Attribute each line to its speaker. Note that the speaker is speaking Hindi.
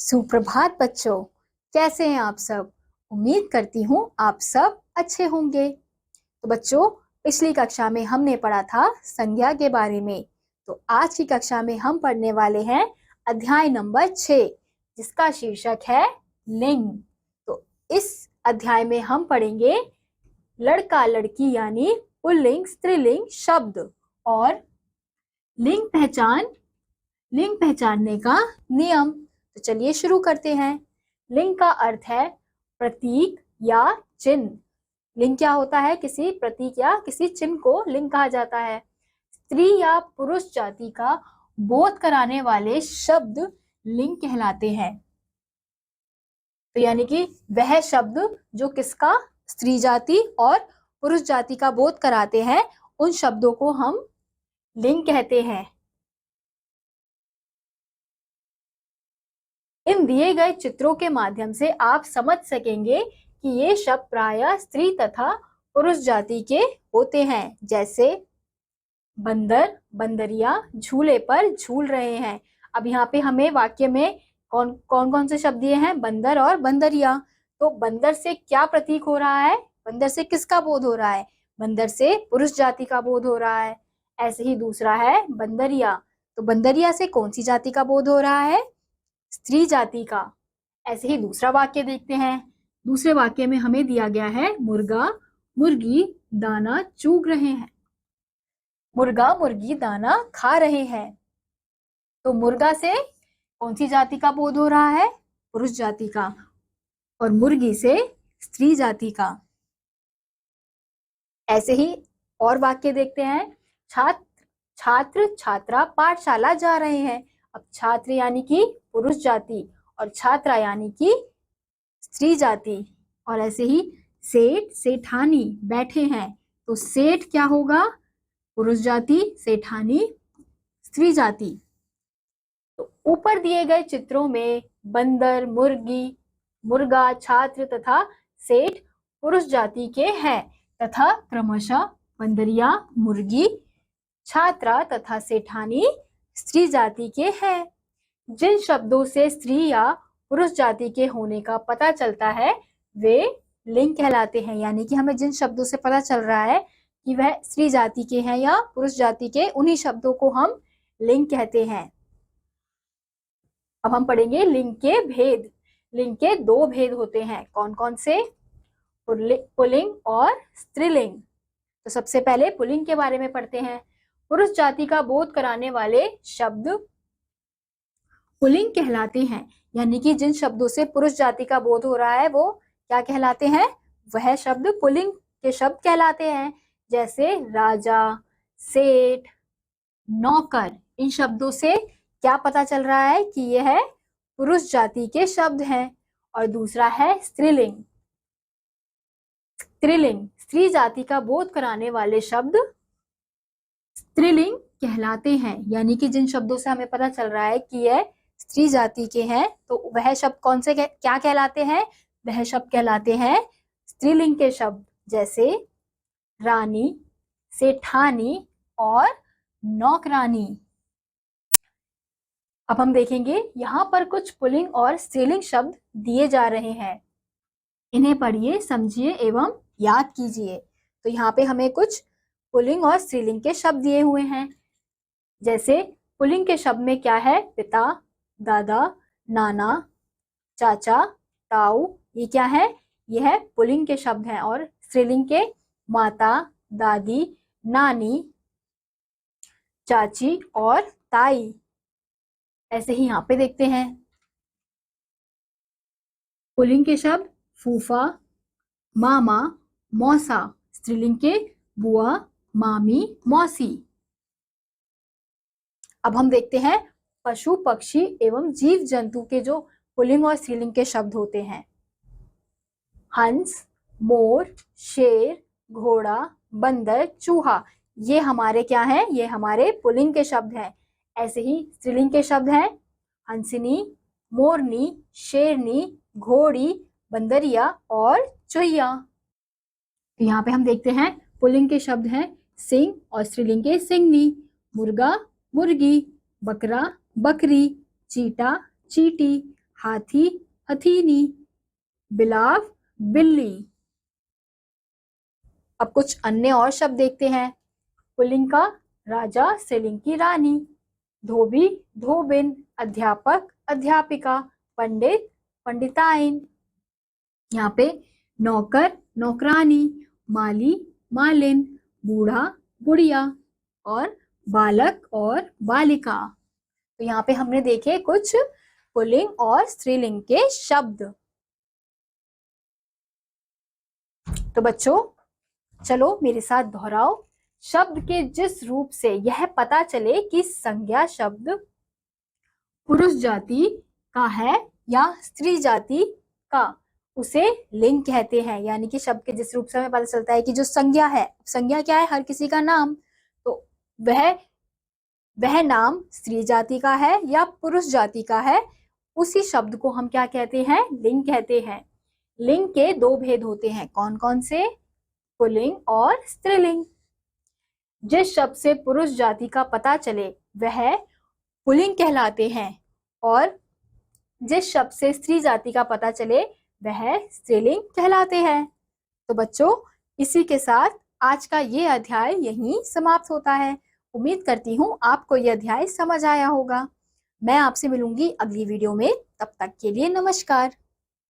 Speaker 1: सुप्रभात बच्चों, कैसे हैं आप सब। उम्मीद करती हूँ आप सब अच्छे होंगे। तो बच्चों, पिछली कक्षा में हमने पढ़ा था संज्ञा के बारे में। तो आज की कक्षा में हम पढ़ने वाले हैं अध्याय नंबर 6, जिसका शीर्षक है लिंग। तो इस अध्याय में हम पढ़ेंगे लड़का लड़की यानी पुल्लिंग स्त्रीलिंग शब्द और लिंग पहचानने का नियम। तो चलिए शुरू करते हैं। लिंग का अर्थ है प्रतीक या चिन्ह। लिंग क्या होता है? किसी प्रतीक या किसी चिन्ह को लिंग कहा जाता है। स्त्री या पुरुष जाति का बोध कराने वाले शब्द लिंग कहलाते हैं। तो यानी कि वह शब्द जो किसका, स्त्री जाति और पुरुष जाति का बोध कराते हैं, उन शब्दों को हम लिंग कहते हैं। इन दिए गए चित्रों के माध्यम से आप समझ सकेंगे कि ये शब्द प्रायः स्त्री तथा पुरुष जाति के होते हैं, जैसे बंदर, बंदरिया झूले पर झूल रहे हैं। अब यहाँ पे हमें वाक्य में कौन कौन से शब्द दिए हैं? बंदर और बंदरिया। तो बंदर से क्या प्रतीक हो रहा है? बंदर से किसका बोध हो रहा है? बंदर से पुरुष जाति का बोध हो रहा है। ऐसे ही दूसरा है बंदरिया। तो बंदरिया से कौन सी जाति का बोध हो रहा है? स्त्री जाति का। ऐसे ही दूसरा वाक्य देखते हैं। दूसरे वाक्य में हमें दिया गया है मुर्गा मुर्गी दाना चूग रहे हैं। मुर्गा मुर्गी दाना खा रहे हैं। तो मुर्गा से कौन सी जाति का बोध हो रहा है? पुरुष जाति का। और मुर्गी से स्त्री जाति का। ऐसे ही और वाक्य देखते हैं। छात्र छात्रा पाठशाला जा रहे हैं। अब छात्र यानी कि पुरुष जाति और छात्रा यानी कि स्त्री जाति। और ऐसे ही सेठ सेठानी बैठे हैं। तो सेठ क्या होगा? पुरुष जाति, सेठानी स्त्री जाति। तो ऊपर दिए गए चित्रों में बंदर, मुर्गी, मुर्गा, छात्र तथा सेठ पुरुष जाति के हैं तथा क्रमशः बंदरिया, मुर्गी, छात्रा तथा सेठानी स्त्री जाति के हैं। जिन शब्दों से स्त्री या पुरुष जाति के होने का पता चलता है वे लिंग कहलाते हैं। यानी कि हमें जिन शब्दों से पता चल रहा है कि वह स्त्री जाति के हैं या पुरुष जाति के, उन्हीं शब्दों को हम लिंग कहते हैं। अब हम पढ़ेंगे लिंग के भेद। लिंग के दो भेद होते हैं। कौन कौन से? पुल्लिंग और स्त्रीलिंग। तो सबसे पहले पुल्लिंग के बारे में पढ़ते हैं। पुरुष जाति का बोध कराने वाले शब्द पुल्लिंग कहलाते हैं। यानी कि जिन शब्दों से पुरुष जाति का बोध हो रहा है वो क्या कहलाते हैं? वह शब्द पुल्लिंग के शब्द कहलाते हैं। जैसे राजा, सेठ, नौकर। इन शब्दों से क्या पता चल रहा है कि यह पुरुष जाति के शब्द हैं। और दूसरा है स्त्रीलिंग। स्त्रीलिंग स्त्री जाति का बोध कराने वाले शब्द स्त्रीलिंग कहलाते हैं। यानी कि जिन शब्दों से हमें पता चल रहा है कि यह स्त्री जाति के हैं, तो वह शब्द कौन से क्या कहलाते हैं? वह शब्द कहलाते हैं स्त्रीलिंग के शब्द। जैसे रानी, सेठानी और नौकरानी। अब हम देखेंगे यहाँ पर कुछ पुल्लिंग और स्त्रीलिंग शब्द दिए जा रहे हैं। इन्हें पढ़िए, समझिए एवं याद कीजिए। तो यहाँ पे हमें कुछ पुल्लिंग और स्त्रीलिंग के शब्द दिए हुए हैं। जैसे पुल्लिंग के शब्द में क्या है? पिता, दादा, नाना, चाचा, ताऊ। ये क्या है? यह पुल्लिंग के शब्द हैं। और स्त्रीलिंग के माता, दादी, नानी, चाची और ताई। ऐसे ही यहाँ पे देखते हैं पुल्लिंग के शब्द फूफा, मामा, मौसा। स्त्रीलिंग के बुआ, मामी, मौसी। अब हम देखते हैं पशु, पक्षी एवं जीव जंतु के जो पुल्लिंग और स्त्रीलिंग के शब्द होते हैं। हंस, मोर, शेर, घोड़ा, बंदर, चूहा। ये हमारे क्या हैं? ये हमारे पुल्लिंग के शब्द हैं। ऐसे ही स्त्रीलिंग के शब्द हैं हंसिनी, मोरनी, शेरनी, घोड़ी, बंदरिया और चुहिया। यहाँ पे हम देखते हैं पुल्लिंग के शब्द हैं सिंह और स्त्रीलिंग के सिंहनी, मुर्गा, मुर्गी, बकरा, बकरी, चीटा, चीटी, हाथी हथीनी, बिलाव बिल्ली। अब कुछ अन्य और शब्द देखते हैं। पुल्लिंग का राजा, स्त्रीलिंग की रानी। धोबी धोबिन, अध्यापक अध्यापिका, पंडित पंडिताइन। यहाँ पे नौकर नौकरानी, माली मालिन, बूढ़ा बुढ़िया और बालक और बालिका। तो यहाँ पे हमने देखे कुछ पुल्लिंग और स्त्रीलिंग के शब्द। तो बच्चों चलो मेरे साथ दोहराओ। शब्द के जिस रूप से यह पता चले कि संज्ञा शब्द पुरुष जाति का है या स्त्री जाति का, उसे लिंग कहते हैं। यानी कि शब्द के जिस रूप से हमें पता चलता है कि जो संज्ञा है, संज्ञा क्या है? हर किसी का नाम, तो वह नाम स्त्री जाति का है या पुरुष जाति का है, उसी शब्द को हम क्या कहते हैं? लिंग कहते हैं। लिंग के दो भेद होते हैं, कौन कौन से? पुल्लिंग और स्त्रीलिंग। जिस शब्द से पुरुष जाति का पता चले वह पुल्लिंग कहलाते हैं, और जिस शब्द से स्त्री जाति का पता चले वह स्त्रीलिंग कहलाते हैं। तो बच्चों इसी के साथ आज का ये अध्याय यहीं समाप्त होता है। उम्मीद करती हूँ आपको यह अध्याय समझ आया होगा। मैं आपसे मिलूंगी अगली वीडियो में, तब तक के लिए नमस्कार।